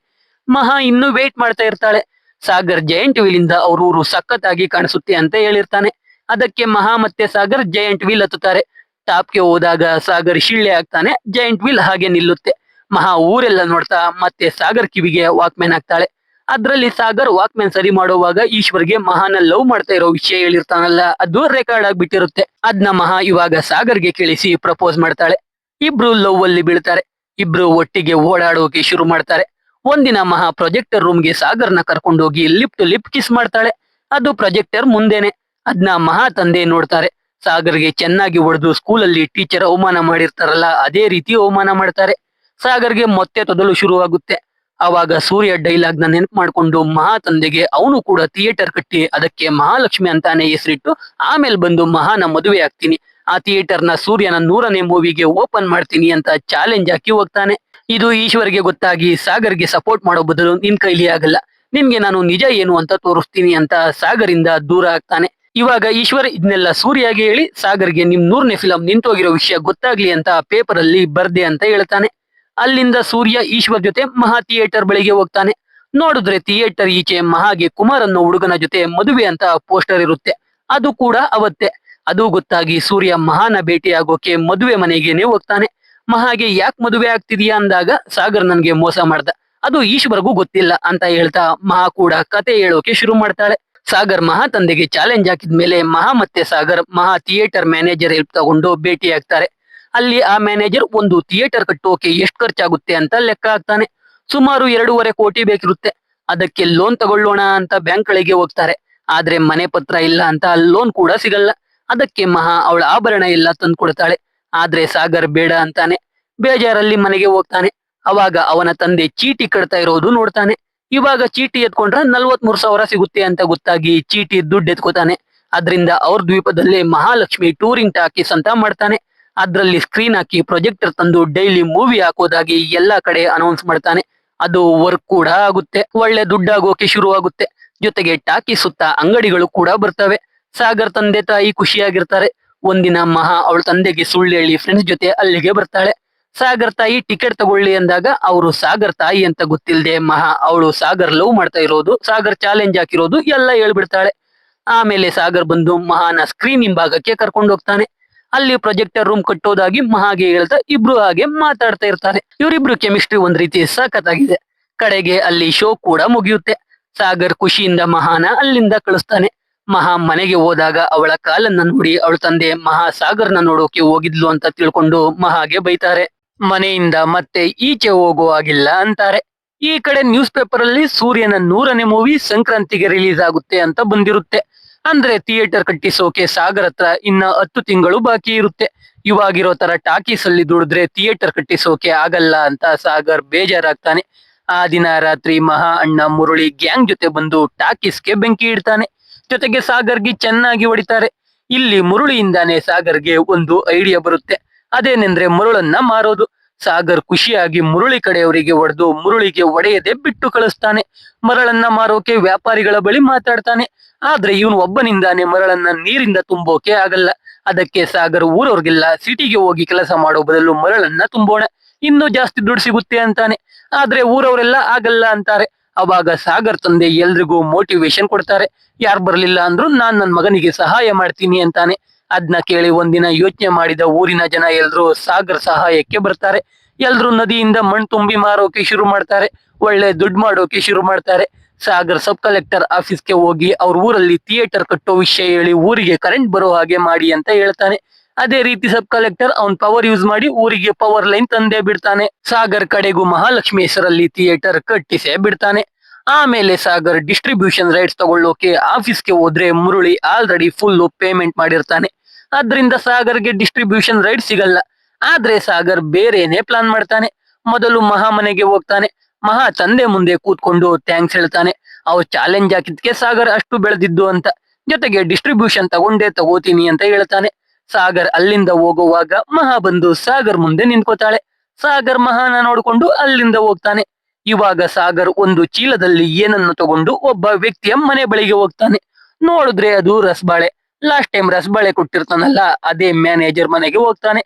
ಮಹಾ ಇನ್ನು ವೇಟ್ ಮಾಡ್ತಾ ಇರ್ತಾಳೆ. ಸಾಗರ್ ಜೈಂಟ್ ವೀಲ್ ಇಂದ ಅವ್ರ ಊರು ಸಖತ್ತಾಗಿ ಕಾಣಿಸುತ್ತೆ ಅಂತ ಹೇಳಿರ್ತಾನೆ. ಅದಕ್ಕೆ ಮಹಾ ಮತ್ತೆ ಸಾಗರ್ ಜೈಂಟ್ ವೀಲ್ ಹತ್ತುತ್ತಾರೆ. ಟಾಪ್ಗೆ ಹೋದಾಗ ಸಾಗರ್ ಶಿಳ್ಳೆ ಆಗ್ತಾನೆ. ಜೈಂಟ್ ವೀಲ್ ಹಾಗೆ ನಿಲ್ಲುತ್ತೆ. ಮಹಾ ಊರೆಲ್ಲ ನೋಡ್ತಾ ಮತ್ತೆ ಸಾಗರ್ ಕಿವಿಗೆ ವಾಕ್ಮ್ಯಾನ್ ಆಗ್ತಾಳೆ. ಅದ್ರಲ್ಲಿ ಸಾಗರ್ ವಾಕ್ಮ್ಯಾನ್ ಸರಿ ಮಾಡುವಾಗ ಈಶ್ವರ್ಗೆ ಮಹಾನ ಲವ್ ಮಾಡ್ತಾ ಇರೋ ವಿಷಯ ಹೇಳಿರ್ತಾನಲ್ಲ, ಅದು ರೆಕಾರ್ಡ್ ಆಗ್ಬಿಟ್ಟಿರುತ್ತೆ. ಅದ್ನ ಮಹಾ ಇವಾಗ ಸಾಗರ್ಗೆ ಕೇಳಿಸಿ ಪ್ರಪೋಸ್ ಮಾಡ್ತಾಳೆ. ಇಬ್ರು ಲವ್ ಅಲ್ಲಿ ಬೀಳ್ತಾರೆ. ಇಬ್ರು ಒಟ್ಟಿಗೆ ಓಡಾಡೋಕೆ ಶುರು ಮಾಡ್ತಾರೆ. ಒಂದಿನ ಮಹಾ ಪ್ರೊಜೆಕ್ಟರ್ ರೂಮ್ಗೆ ಸಾಗರ್ನ ಕರ್ಕೊಂಡೋಗಿ ಲಿಪ್ ಟು ಲಿಪ್ ಕಿಸ್ ಮಾಡ್ತಾಳೆ. ಅದು ಪ್ರೊಜೆಕ್ಟರ್ ಮುಂದೆನೆ. ಅದ್ನ ಮಹಾ ತಂದೆ ನೋಡ್ತಾರೆ. ಸಾಗರ್ಗೆ ಚೆನ್ನಾಗಿ ಹೊಡೆದು ಸ್ಕೂಲಲ್ಲಿ ಟೀಚರ್ ಅವಮಾನ ಮಾಡಿರ್ತಾರಲ್ಲ, ಅದೇ ರೀತಿ ಅವಮಾನ ಮಾಡ್ತಾರೆ. ಸಾಗರ್ಗೆ ಮತ್ತೆ ತೊದಲು ಶುರುವಾಗುತ್ತೆ. ಅವಾಗ ಸೂರ್ಯ ಡೈಲಾಗ್ ನ ನೆನಪು ಮಾಡ್ಕೊಂಡು ಮಹಾ ತಂದೆಗೆ ಅವನು ಕೂಡ ಥಿಯೇಟರ್ ಕಟ್ಟಿ ಅದಕ್ಕೆ ಮಹಾಲಕ್ಷ್ಮಿ ಅಂತಾನೆ ಹೆಸರಿಟ್ಟು ಆಮೇಲೆ ಬಂದು ಮಹಾನ ಮದುವೆ ಆಗ್ತೀನಿ, ಆ ಥಿಯೇಟರ್ ನ ಸೂರ್ಯನ 100ನೇ ಮೂವಿಗೆ ಓಪನ್ ಮಾಡ್ತೀನಿ ಅಂತ ಚಾಲೆಂಜ್ ಹಾಕಿ ಹೋಗ್ತಾನೆ. ಇದು ಈಶ್ವರ್ಗೆ ಗೊತ್ತಾಗಿ ಸಾಗರ್ಗೆ ಸಪೋರ್ಟ್ ಮಾಡೋ ಬದಲು ನಿನ್ ಕೈಲಿ ಆಗಲ್ಲ, ನಿನ್ಗೆ ನಾನು ನಿಜ ಏನು ಅಂತ ತೋರಿಸ್ತೀನಿ ಅಂತ ಸಾಗರಿಂದ ದೂರ ಆಗ್ತಾನೆ. ಇವಾಗ ಈಶ್ವರ್ ಇದನ್ನೆಲ್ಲ ಸೂರ್ಯಗೆ ಹೇಳಿ ಸಾಗರ್ಗೆ ನಿಮ್ 100ನೇ ಫಿಲಂ ನಿಂತೋಗಿರೋ ವಿಷಯ ಗೊತ್ತಾಗ್ಲಿ ಅಂತ ಪೇಪರ್ ಅಲ್ಲಿ ಬರ್ದೆ ಅಂತ ಹೇಳ್ತಾನೆ. ಅಲ್ಲಿಂದ ಸೂರ್ಯ ಈಶ್ವರ್ ಜೊತೆ ಮಹಾ ಥಿಯೇಟರ್ ಬಳಿಗೆ ಹೋಗ್ತಾನೆ. ನೋಡಿದ್ರೆ ಥಿಯೇಟರ್ ಈಚೆ ಮಹಾಗೆ ಕುಮಾರ್ ಅನ್ನೋ ಹುಡುಗನ ಜೊತೆ ಮದುವೆ ಅಂತ ಪೋಸ್ಟರ್ ಇರುತ್ತೆ. ಅದು ಕೂಡ ಅವತ್ತೆ. ಅದು ಗೊತ್ತಾಗಿ ಸೂರ್ಯ ಮಹಾನ ಭೇಟಿ ಆಗೋಕೆ ಮದುವೆ ಮನೆಗೇನೆ ಹೋಗ್ತಾನೆ. ಮಹಾಗೆ ಯಾಕೆ ಮದುವೆ ಆಗ್ತಿದ್ಯಾ ಅಂದಾಗ ಸಾಗರ್ ನನ್ಗೆ ಮೋಸ ಮಾಡ್ದ, ಅದು ಈಶ್ವರ್ಗೂ ಗೊತ್ತಿಲ್ಲ ಅಂತ ಹೇಳ್ತಾ ಮಹಾ ಕೂಡ ಕತೆ ಹೇಳೋಕೆ ಶುರು ಮಾಡ್ತಾಳೆ. ಸಾಗರ್ ಮಹಾ ತಂದೆಗೆ ಚಾಲೆಂಜ್ ಹಾಕಿದ್ಮೇಲೆ ಮಹಾ ಮತ್ತೆ ಸಾಗರ್ ಮಹಾ ಥಿಯೇಟರ್ ಮ್ಯಾನೇಜರ್ ಹೆಲ್ಪ್ ತಗೊಂಡು ಭೇಟಿ ಆಗ್ತಾರೆ. ಅಲ್ಲಿ ಆ ಮ್ಯಾನೇಜರ್ ಒಂದು ಥಿಯೇಟರ್ ಕಟ್ಟೋಕೆ ಎಷ್ಟು ಖರ್ಚಾಗುತ್ತೆ ಅಂತ ಲೆಕ್ಕ ಹಾಕ್ತಾನೆ. ಸುಮಾರು 2.5 ಕೋಟಿ ಬೇಕಿರುತ್ತೆ. ಅದಕ್ಕೆ ಲೋನ್ ತಗೊಳ್ಳೋಣ ಅಂತ ಬ್ಯಾಂಕ್ ಗಳಿಗೆ ಹೋಗ್ತಾರೆ. ಆದ್ರೆ ಮನೆ ಪತ್ರ ಇಲ್ಲ ಅಂತ ಲೋನ್ ಕೂಡ ಸಿಗಲ್ಲ. ಅದಕ್ಕೆ ಮಹಾ ಅವಳ ಆಭರಣ ಎಲ್ಲ ತಂದ್ಕೊಡ್ತಾಳೆ. ಆದ್ರೆ ಸಾಗರ್ ಬೇಡ ಅಂತಾನೆ. ಬೇಜಾರಲ್ಲಿ ಮನೆಗೆ ಹೋಗ್ತಾನೆ. ಅವಾಗ ಅವನ ತಂದೆ ಚೀಟಿ ಕಟ್ತಾ ಇರೋದು ನೋಡ್ತಾನೆ. ಇವಾಗ ಚೀಟಿ ಎತ್ಕೊಂಡ್ರೆ 43,000 ಸಿಗುತ್ತೆ ಅಂತ ಗೊತ್ತಾಗಿ ಚೀಟಿ ದುಡ್ಡು ಎತ್ಕೋತಾನೆ. ಅದ್ರಿಂದ ಅವ್ರ ದ್ವೀಪದಲ್ಲೇ ಮಹಾಲಕ್ಷ್ಮಿ ಟೂರಿಂಗ್ ಟಾಕೀಸ್ ಅಂತ ಮಾಡ್ತಾನೆ. ಅದ್ರಲ್ಲಿ ಸ್ಕ್ರೀನ್ ಹಾಕಿ ಪ್ರೊಜೆಕ್ಟರ್ ತಂದು ಡೈಲಿ ಮೂವಿ ಹಾಕೋದಾಗಿ ಎಲ್ಲಾ ಕಡೆ ಅನೌನ್ಸ್ ಮಾಡ್ತಾನೆ. ಅದು ವರ್ಕ್ ಕೂಡ ಆಗುತ್ತೆ. ಒಳ್ಳೆ ದುಡ್ಡಾಗೋಕೆ ಶುರು ಆಗುತ್ತೆ. ಜೊತೆಗೆ ಟಾಕಿ ಸುತ್ತ ಅಂಗಡಿಗಳು ಕೂಡ ಬರ್ತವೆ. ಸಾಗರ್ ತಂದೆ ತಾಯಿ ಖುಷಿಯಾಗಿರ್ತಾರೆ. ಒಂದಿನ ಮಹಾ ಅವಳ ತಂದೆಗೆ ಸುಳ್ಳು ಹೇಳಿ ಫ್ರೆಂಡ್ಸ್ ಜೊತೆ ಅಲ್ಲಿಗೆ ಬರ್ತಾಳೆ. ಸಾಗರ್ ತಾಯಿ ಟಿಕೆಟ್ ತಗೊಳ್ಳಿ ಅಂದಾಗ ಅವರು ಸಾಗರ್ ತಾಯಿ ಅಂತ ಗೊತ್ತಿಲ್ಲದೆ ಮಹಾ ಅವಳು ಸಾಗರ್ ಲವ್ ಮಾಡ್ತಾ ಇರೋದು, ಸಾಗರ್ ಚಾಲೆಂಜ್ ಹಾಕಿರೋದು ಎಲ್ಲ ಹೇಳ್ಬಿಡ್ತಾಳೆ. ಆಮೇಲೆ ಸಾಗರ್ ಬಂದು ಮಹಾನ ಸ್ಕ್ರೀನ್ ಹಿಂಭಾಗಕ್ಕೆ ಕರ್ಕೊಂಡು ಹೋಗ್ತಾನೆ. ಅಲ್ಲಿ ಪ್ರೊಜೆಕ್ಟರ್ ರೂಮ್ ಕಟ್ಟೋದಾಗಿ ಮಹಾಗೆ ಹೇಳ್ತಾ ಇಬ್ರು ಹಾಗೆ ಮಾತಾಡ್ತಾ ಇರ್ತಾರೆ. ಇವರಿಬ್ರು ಕೆಮಿಸ್ಟ್ರಿ ಒಂದ್ ರೀತಿ ಸಖತ್ತಾಗಿದೆ. ಕಡೆಗೆ ಅಲ್ಲಿ ಶೋ ಕೂಡ ಮುಗಿಯುತ್ತೆ. ಸಾಗರ್ ಖುಷಿಯಿಂದ ಮಹಾನ ಅಲ್ಲಿಂದ ಕಳಿಸ್ತಾನೆ. ಮಹಾ ಮನೆಗೆ ಹೋದಾಗ ಅವಳ ಕಾಲನ್ನ ನೋಡಿ ಅವಳ ತಂದೆ ಮಹಾ ಸಾಗರ್ನ ನೋಡೋಕೆ ಹೋಗಿದ್ಲು ಅಂತ ತಿಳ್ಕೊಂಡು ಮಹಾಗೆ ಬೈತಾರೆ. ಮನೆಯಿಂದ ಮತ್ತೆ ಈಚೆ ಹೋಗೋ ಹಾಗಿಲ್ಲ ಅಂತಾರೆ. ಈ ಕಡೆ ನ್ಯೂಸ್ ಪೇಪರ್ ಅಲ್ಲಿ ಸೂರ್ಯನ 100ನೇ ಮೂವಿ ಸಂಕ್ರಾಂತಿಗೆ ರಿಲೀಸ್ ಆಗುತ್ತೆ ಅಂತ ಬಂದಿರುತ್ತೆ. ಅಂದ್ರೆ ಥಿಯೇಟರ್ ಕಟ್ಟಿಸೋಕೆ ಸಾಗರ್ ಹತ್ರ ಇನ್ನ 10 ತಿಂಗಳು ಬಾಕಿ ಇರುತ್ತೆ. ಇವಾಗಿರೋ ತರ ಟಾಕೀಸ್ ಅಲ್ಲಿ ದುಡಿದ್ರೆ ಥಿಯೇಟರ್ ಕಟ್ಟಿಸೋಕೆ ಆಗಲ್ಲ ಅಂತ ಸಾಗರ್ ಬೇಜಾರಾಗ್ತಾನೆ. ಆ ದಿನ ರಾತ್ರಿ ಮಹಾ ಅಣ್ಣ ಮುರಳಿ ಗ್ಯಾಂಗ್ ಜೊತೆ ಬಂದು ಟಾಕೀಸ್ಗೆ ಬೆಂಕಿ ಇಡ್ತಾನೆ. ಜೊತೆಗೆ ಸಾಗರ್ಗೆ ಚೆನ್ನಾಗಿ ಹೊಡಿತಾರೆ. ಇಲ್ಲಿ ಮುರುಳಿಯಿಂದಾನೆ ಸಾಗರ್ಗೆ ಒಂದು ಐಡಿಯಾ ಬರುತ್ತೆ. ಅದೇನೆಂದ್ರೆ ಮರುಳನ್ನ ಮಾರೋದು. ಸಾಗರ್ ಖುಷಿಯಾಗಿ ಮುರುಳಿ ಕಡೆಯವರಿಗೆ ಹೊಡೆದು ಮುರುಳಿಗೆ ಒಡೆಯದೆ ಬಿಟ್ಟು ಕಳಿಸ್ತಾನೆ. ಮರಳನ್ನ ಮಾರೋಕೆ ವ್ಯಾಪಾರಿಗಳ ಬಳಿ ಮಾತಾಡ್ತಾನೆ. ಆದ್ರೆ ಇವನು ಒಬ್ಬನಿಂದಾನೆ ಮರಳನ್ನ ನೀರಿಂದ ತುಂಬೋಕೆ ಆಗಲ್ಲ. ಅದಕ್ಕೆ ಸಾಗರ್ ಊರವ್ರಿಗೆಲ್ಲ ಸಿಟಿಗೆ ಹೋಗಿ ಕೆಲಸ ಮಾಡೋ ಬದಲು ಮರಳನ್ನ ತುಂಬೋಣ, ಇನ್ನೂ ಜಾಸ್ತಿ ದುಡ್ಡು ಸಿಗುತ್ತೆ ಅಂತಾನೆ. ಆದ್ರೆ ಊರವರೆಲ್ಲ ಆಗಲ್ಲ ಅಂತಾರೆ. ಅವಾಗ ಸಾಗರ್ ತಂದೆ ಎಲ್ರಿಗೂ ಮೋಟಿವೇಶನ್ ಕೊಡ್ತಾರೆ. ಯಾರು ಬರ್ಲಿಲ್ಲ ಅಂದ್ರು ನಾನ್ ನನ್ ಮಗನಿಗೆ ಸಹಾಯ ಮಾಡ್ತೀನಿ ಅಂತಾನೆ. ಅದ್ನ ಕೇಳಿ ಒಂದಿನ ಯೋಚನೆ ಮಾಡಿದ ಊರಿನ ಜನ ಎಲ್ರು ಸಾಗರ್ ಸಹಾಯಕ್ಕೆ ಬರ್ತಾರೆ. ಎಲ್ರು ನದಿಯಿಂದ ಮಣ್ಣು ತುಂಬಿ ಮಾರೋಕೆ ಶುರು ಮಾಡ್ತಾರೆ. ಒಳ್ಳೆ ದುಡ್ಡು ಮಾಡೋಕೆ ಶುರು ಮಾಡ್ತಾರೆ. ಸಾಗರ್ ಸಬ್ ಕಲೆಕ್ಟರ್ ಆಫೀಸ್ಗೆ ಹೋಗಿ ಅವ್ರ ಊರಲ್ಲಿ ಥಿಯೇಟರ್ ಕಟ್ಟೋ ವಿಷಯ ಹೇಳಿ ಊರಿಗೆ ಕರೆಂಟ್ ಬರೋ ಹಾಗೆ ಮಾಡಿ ಅಂತ ಹೇಳ್ತಾನೆ. ಅದೇ ರೀತಿ ಸಬ್ ಕಲೆಕ್ಟರ್ ಅವನ್ ಪವರ್ ಯೂಸ್ ಮಾಡಿ ಊರಿಗೆ ಪವರ್ ಲೈನ್ ತಂದೇ ಬಿಡ್ತಾನೆ. ಸಾಗರ್ ಕಡೆಗೂ ಮಹಾಲಕ್ಷ್ಮಿ ಹೆಸರಲ್ಲಿ ಥಿಯೇಟರ್ ಕಟ್ಟಿಸೇ ಬಿಡ್ತಾನೆ. ಆಮೇಲೆ ಸಾಗರ್ ಡಿಸ್ಟ್ರಿಬ್ಯೂಷನ್ ರೈಟ್ಸ್ ತಗೊಳ್ಳೋಕೆ ಆಫೀಸ್ಗೆ ಹೋದ್ರೆ ಮುರುಳಿ ಆಲ್ರೆಡಿ ಫುಲ್ ಪೇಮೆಂಟ್ ಮಾಡಿರ್ತಾನೆ. ಅದ್ರಿಂದ ಸಾಗರ್ಗೆ ಡಿಸ್ಟ್ರಿಬ್ಯೂಷನ್ ರೈಟ್ಸ್ ಸಿಗಲ್ಲ. ಆದ್ರೆ ಸಾಗರ್ ಬೇರೆನೆ ಪ್ಲಾನ್ ಮಾಡ್ತಾನೆ. ಮೊದಲು ಮಹಾ ಮನೆಗೆ ಹೋಗ್ತಾನೆ. ಮಹಾ ತಂದೆ ಮುಂದೆ ಕೂತ್ಕೊಂಡು ಥ್ಯಾಂಕ್ಸ್ ಹೇಳ್ತಾನೆ. ಅವ್ರು ಚಾಲೆಂಜ್ ಹಾಕಿದ್ಕೆ ಸಾಗರ್ ಅಷ್ಟು ಬೆಳೆದಿದ್ದು ಅಂತ. ಜೊತೆಗೆ ಡಿಸ್ಟ್ರಿಬ್ಯೂಷನ್ ತಗೋತೀನಿ ಅಂತ ಹೇಳ್ತಾನೆ. ಸಾಗರ್ ಅಲ್ಲಿಂದ ಹೋಗುವಾಗ ಮಹಾ ಬಂದು ಸಾಗರ್ ಮುಂದೆ ನಿಂತ್ಕೋತಾಳೆ. ಸಾಗರ್ ಮಹಾನ ನೋಡ್ಕೊಂಡು ಅಲ್ಲಿಂದ ಹೋಗ್ತಾನೆ. ಇವಾಗ ಸಾಗರ್ ಒಂದು ಚೀಲದಲ್ಲಿ ಏನನ್ನು ತಗೊಂಡು ಒಬ್ಬ ವ್ಯಕ್ತಿಯ ಮನೆ ಬಳಿಗೆ ಹೋಗ್ತಾನೆ. ನೋಡಿದ್ರೆ ಅದು ರಸಬಾಳೆ. ಲಾಸ್ಟ್ ಟೈಮ್ ರಸಬಾಳೆ ಕೊಟ್ಟಿರ್ತಾನಲ್ಲ, ಅದೇ ಮ್ಯಾನೇಜರ್ ಮನೆಗೆ ಹೋಗ್ತಾನೆ.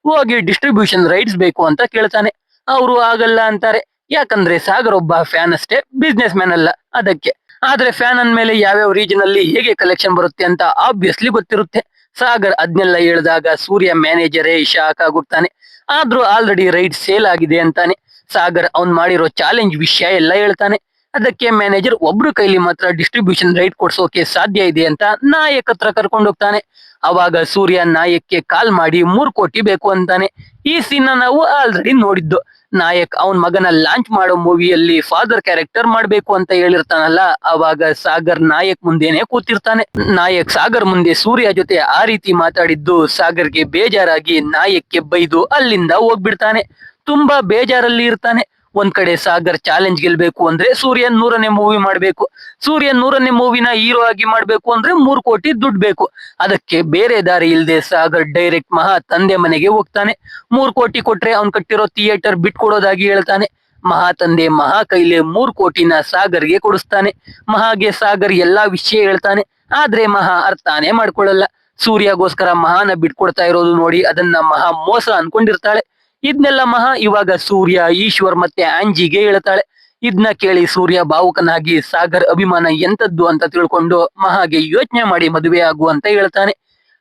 ಹೋಗಿ ಡಿಸ್ಟ್ರಿಬ್ಯೂಷನ್ ರೈಟ್ಸ್ ಬೇಕು ಅಂತ ಕೇಳ್ತಾನೆ. ಅವರು ಆಗಲ್ಲ ಅಂತಾರೆ. ಯಾಕಂದ್ರೆ ಸಾಗರ್ ಒಬ್ಬ ಫ್ಯಾನ್ ಅಷ್ಟೇ, ಬಿಸ್ನೆಸ್ ಮ್ಯಾನ್ ಅಲ್ಲ ಅದಕ್ಕೆ. ಆದ್ರೆ ಫ್ಯಾನ್ ಅಂದ್ಮೇಲೆ ಯಾವ್ಯಾವ ರೀಜನ್ ಅಲ್ಲಿ ಹೇಗೆ ಕಲೆಕ್ಷನ್ ಬರುತ್ತೆ ಅಂತ ಆಬ್ವಿಯಸ್ಲಿ ಗೊತ್ತಿರುತ್ತೆ. ಸಾಗರ್ ಅದ್ನೆಲ್ಲ ಹೇಳಿದಾಗ ಸೂರ್ಯ ಮ್ಯಾನೇಜರೇ ಶಾಕ್ ಆಗುತ್ತಾನೆ. ಆದ್ರೂ ಆಲ್ರೆಡಿ ರೈಟ್ ಸೇಲ್ ಆಗಿದೆ ಅಂತಾನೆ. ಸಾಗರ್ ಅವ್ನ್ ಮಾಡಿರೋ ಚಾಲೆಂಜ್ ವಿಷಯ ಎಲ್ಲ ಹೇಳ್ತಾನೆ. ಅದಕ್ಕೆ ಮ್ಯಾನೇಜರ್ ಒಬ್ರು ಕೈಲಿ ಮಾತ್ರ ಡಿಸ್ಟ್ರಿಬ್ಯೂಷನ್ ರೈಟ್ ಕೊಡ್ಸೋಕೆ ಸಾಧ್ಯ ಇದೆ ಅಂತ ನಾಯಕ್ ಹತ್ರ ಕರ್ಕೊಂಡು ಹೋಗ್ತಾನೆ. ಅವಾಗ ಸೂರ್ಯ ನಾಯಕ್ಗೆ ಕಾಲ್ ಮಾಡಿ 3 ಕೋಟಿ ಬೇಕು ಅಂತಾನೆ. ಈ ಸೀನ್ ನಾವು ಆಲ್ರೆಡಿ ನೋಡಿದ್ದು. ನಾಯಕ್ ಅವನ್ ಮಗನ ಲಾಂಚ್ ಮಾಡೋ ಮೂವಿಯಲ್ಲಿ ಫಾದರ್ ಕ್ಯಾರೆಕ್ಟರ್ ಮಾಡ್ಬೇಕು ಅಂತ ಹೇಳಿರ್ತಾನಲ್ಲ, ಅವಾಗ ಸಾಗರ್ ನಾಯಕ್ ಮುಂದೆನೆ ಕೂತಿರ್ತಾನೆ. ನಾಯಕ್ ಸಾಗರ್ ಮುಂದೆ ಸೂರ್ಯ ಜೊತೆ ಆ ರೀತಿ ಮಾತಾಡಿದ್ದು ಸಾಗರ್ಗೆ ಬೇಜಾರಾಗಿ ನಾಯಕ್ಗೆ ಬೈದು ಅಲ್ಲಿಂದ ಹೋಗ್ಬಿಡ್ತಾನೆ. ತುಂಬಾ ಬೇಜಾರಲ್ಲಿ ಇರ್ತಾನೆ. ಒಂದ್ ಕಡೆ ಸಾಗರ್ ಚಾಲೆಂಜ್ ಗೆಲ್ಬೇಕು ಅಂದ್ರೆ ಸೂರ್ಯ 100ನೇ ಮೂವಿ ಮಾಡ್ಬೇಕು. ಸೂರ್ಯ 100ನೇ ಮೂವಿನ ಹೀರೋ ಆಗಿ ಮಾಡ್ಬೇಕು ಅಂದ್ರೆ 3 ಕೋಟಿ ದುಡ್ಡು ಬೇಕು. ಅದಕ್ಕೆ ಬೇರೆ ದಾರಿ ಇಲ್ಲದೆ ಸಾಗರ್ ಡೈರೆಕ್ಟ್ ಮಹಾ ತಂದೆ ಮನೆಗೆ ಹೋಗ್ತಾನೆ. 3 ಕೋಟಿ ಕೊಟ್ರೆ ಅವ್ನ್ ಕಟ್ಟಿರೋ ಥಿಯೇಟರ್ ಬಿಟ್ಕೊಡೋದಾಗಿ ಹೇಳ್ತಾನೆ. ಮಹಾ ತಂದೆ ಮಹಾ ಕೈಲೆ 3 ಕೋಟಿನ ಸಾಗರ್ಗೆ ಕೊಡಿಸ್ತಾನೆ. ಮಹಾಗೆ ಸಾಗರ್ ಎಲ್ಲಾ ವಿಷಯ ಹೇಳ್ತಾನೆ. ಆದ್ರೆ ಮಹಾ ಅರ್ಥಾನೇ ಮಾಡ್ಕೊಳ್ಳಲ್ಲ. ಸೂರ್ಯಗೋಸ್ಕರ ಮಹಾನ ಬಿಟ್ಕೊಡ್ತಾ ಇರೋದು ನೋಡಿ ಅದನ್ನ ಮಹಾ ಮೋಸ ಅನ್ಕೊಂಡಿರ್ತಾಳೆ. ಇದ್ನೆಲ್ಲ ಮಹಾ ಇವಾಗ ಸೂರ್ಯ, ಈಶ್ವರ್ ಮತ್ತೆ ಆಂಜಿಗೆ ಹೇಳ್ತಾಳೆ. ಇದ್ನ ಕೇಳಿ ಸೂರ್ಯ ಭಾವುಕನಾಗಿ ಸಾಗರ್ ಅಭಿಮಾನ ಎಂತದ್ದು ಅಂತ ತಿಳ್ಕೊಂಡು ಮಹಾಗೆ ಯೋಚನೆ ಮಾಡಿ ಮದುವೆ ಆಗು ಅಂತ ಹೇಳ್ತಾನೆ.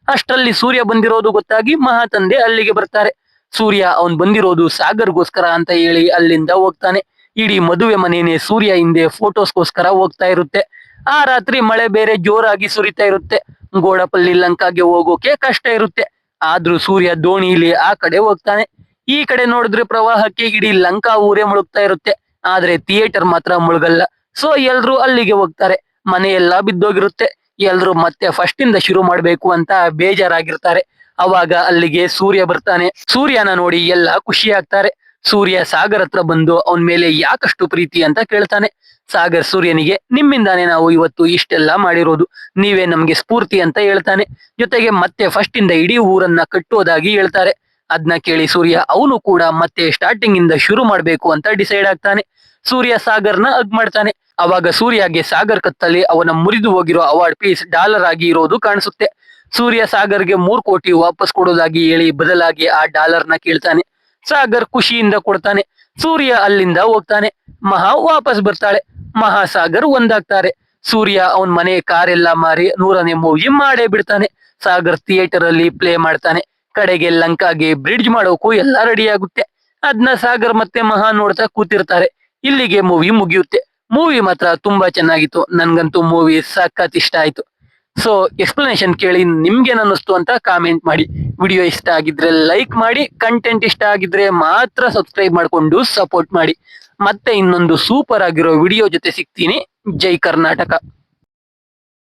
ಅಷ್ಟರಲ್ಲಿ ಸೂರ್ಯ ಬಂದಿರೋದು ಗೊತ್ತಾಗಿ ಮಹಾ ತಂದೆ ಅಲ್ಲಿಗೆ ಬರ್ತಾರೆ. ಸೂರ್ಯ ಅವನ್ ಬಂದಿರೋದು ಸಾಗರ್ಗೋಸ್ಕರ ಅಂತ ಹೇಳಿ ಅಲ್ಲಿಂದ ಹೋಗ್ತಾನೆ. ಇಡೀ ಮದುವೆ ಮನೇನೆ ಸೂರ್ಯ ಹಿಂದೆ ಫೋಟೋಸ್ಗೋಸ್ಕರ ಹೋಗ್ತಾ ಇರುತ್ತೆ. ಆ ರಾತ್ರಿ ಮಳೆ ಬೇರೆ ಜೋರಾಗಿ ಸುರಿತಾ ಇರುತ್ತೆ. ಗೋಡಪಲ್ಲಿ ಲಂಕಾಗೆ ಹೋಗೋಕೆ ಕಷ್ಟ ಇರುತ್ತೆ. ಆದ್ರೂ ಸೂರ್ಯ ದೋಣಿಲಿ ಆ ಕಡೆ ಹೋಗ್ತಾನೆ. ಈ ಕಡೆ ನೋಡಿದ್ರೆ ಪ್ರವಾಹಕ್ಕೆ ಇಡೀ ಲಂಕಾ ಊರೇ ಮುಳುಗ್ತಾ ಇರುತ್ತೆ. ಆದ್ರೆ ಥಿಯೇಟರ್ ಮಾತ್ರ ಮುಳುಗಲ್ಲ. ಸೊ ಎಲ್ರು ಅಲ್ಲಿಗೆ ಹೋಗ್ತಾರೆ. ಮನೆಯೆಲ್ಲ ಬಿದ್ದೋಗಿರುತ್ತೆ. ಎಲ್ರು ಮತ್ತೆ ಫಸ್ಟ್ ಇಂದ ಶುರು ಮಾಡ್ಬೇಕು ಅಂತ ಬೇಜಾರಾಗಿರ್ತಾರೆ. ಅವಾಗ ಅಲ್ಲಿಗೆ ಸೂರ್ಯ ಬರ್ತಾನೆ. ಸೂರ್ಯನ ನೋಡಿ ಎಲ್ಲ ಖುಷಿ ಆಗ್ತಾರೆ. ಸೂರ್ಯ ಸಾಗರ್ ಹತ್ರ ಬಂದು ಅವನ್ ಮೇಲೆ ಯಾಕಷ್ಟು ಪ್ರೀತಿ ಅಂತ ಕೇಳ್ತಾನೆ. ಸಾಗರ್ ಸೂರ್ಯನಿಗೆ ನಿಮ್ಮಿಂದಾನೇ ನಾವು ಇವತ್ತು ಇಷ್ಟೆಲ್ಲ ಮಾಡಿರೋದು, ನೀವೇ ನಮ್ಗೆ ಸ್ಫೂರ್ತಿ ಅಂತ ಹೇಳ್ತಾನೆ. ಜೊತೆಗೆ ಮತ್ತೆ ಫಸ್ಟ್ ಇಂದ ಇಡೀ ಊರನ್ನ ಕಟ್ಟೋದಾಗಿ ಹೇಳ್ತಾರೆ. ಅದ್ನ ಕೇಳಿ ಸೂರ್ಯ ಅವನು ಕೂಡ ಮತ್ತೆ ಸ್ಟಾರ್ಟಿಂಗ್ ಇಂದ ಶುರು ಮಾಡ್ಬೇಕು ಅಂತ ಡಿಸೈಡ್ ಆಗ್ತಾನೆ. ಸೂರ್ಯ ಸಾಗರ್ನ ಹಗ್ ಮಾಡ್ತಾನೆ. ಅವಾಗ ಸೂರ್ಯಗೆ ಸಾಗರ್ ಕತ್ತಲ್ಲಿ ಅವನ ಮುರಿದು ಹೋಗಿರೋ ಅವಾರ್ಡ್ ಪೀಸ್ ಡಾಲರ್ ಆಗಿ ಇರೋದು ಕಾಣಿಸುತ್ತೆ. ಸೂರ್ಯ ಸಾಗರ್ಗೆ 3 ಕೋಟಿ ವಾಪಸ್ ಕೊಡೋದಾಗಿ ಹೇಳಿ ಬದಲಾಗಿ ಆ ಡಾಲರ್ನ ಕೇಳ್ತಾನೆ. ಸಾಗರ್ ಖುಷಿಯಿಂದ ಕೊಡ್ತಾನೆ. ಸೂರ್ಯ ಅಲ್ಲಿಂದ ಹೋಗ್ತಾನೆ. ಮಹಾ ವಾಪಸ್ ಬರ್ತಾಳೆ. ಮಹಾ ಸಾಗರ್ ಒಂದಾಗ್ತಾರೆ. ಸೂರ್ಯ ಅವನ್ ಮನೆ ಕಾರೆಲ್ಲ ಮಾರಿ 100ನೇ ಮೂವಿ ಮಾಡೇ ಬಿಡ್ತಾನೆ. ಸಾಗರ್ ಥಿಯೇಟರ್ ಅಲ್ಲಿ ಪ್ಲೇ ಮಾಡ್ತಾನೆ. ಕಡೆಗೆ ಲಂಕಾಗೆ ಬ್ರಿಡ್ಜ್ ಮಾಡೋಕು ಎಲ್ಲ ರೆಡಿ ಆಗುತ್ತೆ. ಅದ್ನ ಸಾಗರ್ ಮತ್ತೆ ಮಹಾ ನೋಡ್ತಾ ಕೂತಿರ್ತಾರೆ. ಇಲ್ಲಿಗೆ ಮೂವಿ ಮುಗಿಯುತ್ತೆ. ಮೂವಿ ಮಾತ್ರ ತುಂಬಾ ಚೆನ್ನಾಗಿತ್ತು. ನನ್ಗಂತೂ ಮೂವಿ ಸಖತ್ ಇಷ್ಟ ಆಯ್ತು. ಸೊ ಎಕ್ಸ್ಪ್ಲನೇಷನ್ ಕೇಳಿ ನಿಮ್ಗೇನ್ ಅನ್ನಿಸ್ತು ಅಂತ ಕಾಮೆಂಟ್ ಮಾಡಿ. ವಿಡಿಯೋ ಇಷ್ಟ ಆಗಿದ್ರೆ ಲೈಕ್ ಮಾಡಿ. ಕಂಟೆಂಟ್ ಇಷ್ಟ ಆಗಿದ್ರೆ ಮಾತ್ರ ಸಬ್ಸ್ಕ್ರೈಬ್ ಮಾಡ್ಕೊಂಡು ಸಪೋರ್ಟ್ ಮಾಡಿ. ಮತ್ತೆ ಇನ್ನೊಂದು ಸೂಪರ್ ಆಗಿರೋ ವಿಡಿಯೋ ಜೊತೆ ಸಿಗ್ತೀನಿ. ಜೈ ಕರ್ನಾಟಕ.